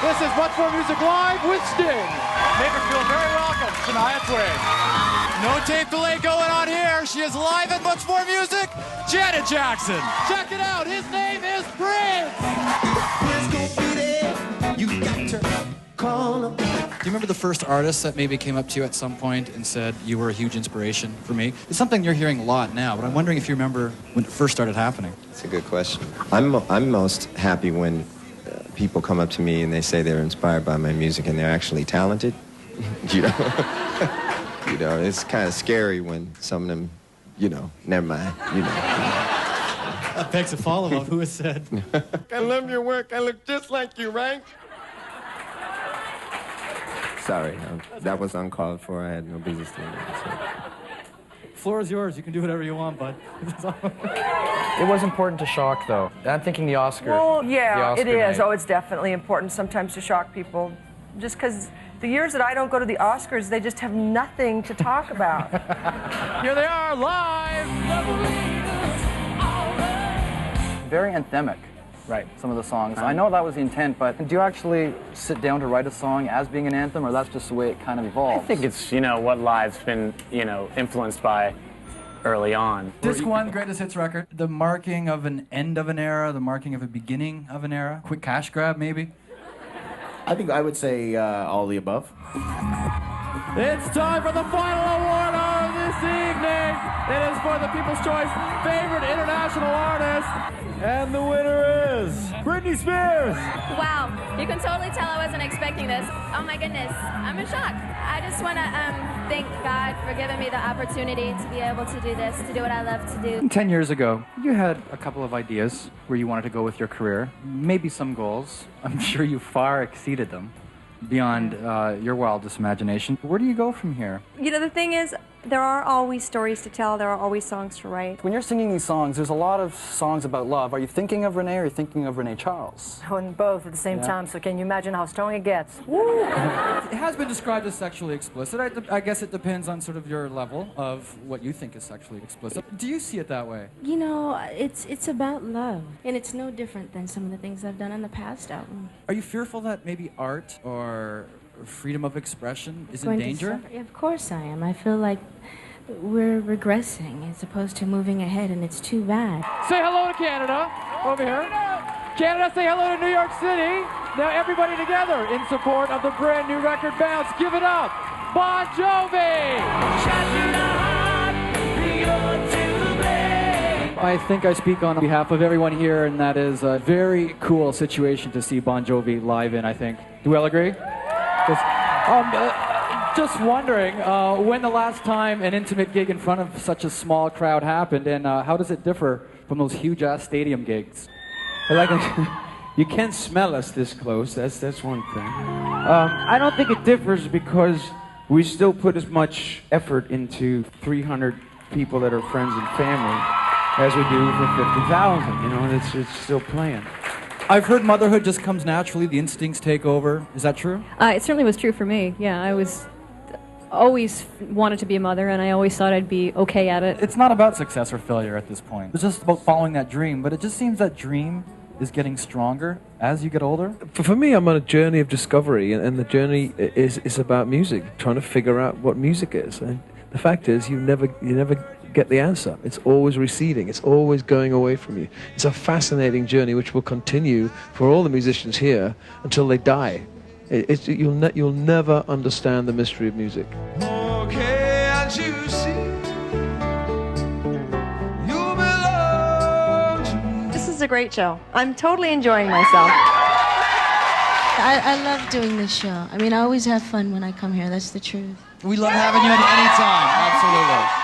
This is Much More Music Live with Sting. Make her feel very welcome, Shania Twain. No tape delay going on here. She is live at Much More Music, Janet Jackson. Check it out. His name is Prince. You got to call him. Do you remember the first artist that maybe came up to you at some point and said you were a huge inspiration for me? It's something you're hearing a lot now, but I'm wondering if you remember when it first started happening. That's a good question. I'm most happy when people come up to me and they say they're inspired by my music and they're actually talented. You know, it's kind of scary when some of them, never mind, That begs a follow-up. Who has said? I love your work. I look just like you, right? Sorry, that was uncalled for. I had no business doing that. So. Floor is yours. You can do whatever you want, bud. It was important to shock, though. I'm thinking the Oscar. Well, yeah, it is. Night. Oh, it's definitely important sometimes to shock people. Just because the years that I don't go to the Oscars, they just have nothing to talk about. Here they are, live. Very anthemic, right, some of the songs. I know that was the intent, but do you actually sit down to write a song as being an anthem, or that's just the way it kind of evolves? I think it's, what Live's been, influenced by early on. Disc 1, greatest hits record. The marking of an end of an era, the marking of a beginning of an era. Quick cash grab, maybe. I think I would say all the above. It's time for the final award of this evening. It is for the People's Choice Favorite International Artist. And the winner is Britney Spears. Wow, you can totally tell I wasn't expecting this. Oh my goodness, I'm in shock. I just want to thank God for giving me the opportunity to be able to do this, to do what I love to do. 10 years ago, you had a couple of ideas where you wanted to go with your career, maybe some goals. I'm sure you far exceeded them beyond your wildest imagination. Where do you go from here? The thing is, there are always stories to tell, there are always songs to write. When you're singing these songs, there's a lot of songs about love. Are you thinking of Renee or are you thinking of Renee Charles? Oh, and both at the same time, so can you imagine how strong it gets? It has been described as sexually explicit. I guess it depends on sort of your level of what you think is sexually explicit. Do you see it that way? It's about love, and it's no different than some of the things I've done on the past album. Are you fearful that maybe art or freedom of expression is in danger? Of course I am. I feel like we're regressing as opposed to moving ahead, and it's too bad. Say hello to Canada. Over here. Canada, say hello to New York City. Now everybody together in support of the brand new record Bounce. Give it up. Bon Jovi. I think I speak on behalf of everyone here, and that is a very cool situation to see Bon Jovi live in, I think. Do we all agree? Just wondering, when the last time an intimate gig in front of such a small crowd happened, and how does it differ from those huge-ass stadium gigs? You can't smell us this close, that's one thing. I don't think it differs because we still put as much effort into 300 people that are friends and family as we do for 50,000, and it's still playing. I've heard motherhood just comes naturally, the instincts take over. Is that true? It certainly was true for me. Yeah, I always wanted to be a mother, and I always thought I'd be okay at it. It's not about success or failure at this point. It's just about following that dream, but it just seems that dream is getting stronger as you get older. For me, I'm on a journey of discovery, and the journey is about music, trying to figure out what music is. And the fact is, you never get the answer. It's always receding. It's always going away from you. It's a fascinating journey which will continue for all the musicians here until they die. You'll never understand the mystery of music. Okay, as you see, you belong to me. This is a great show. I'm totally enjoying myself. I love doing this show. I mean, I always have fun when I come here. That's the truth. We love having you at any time. Absolutely.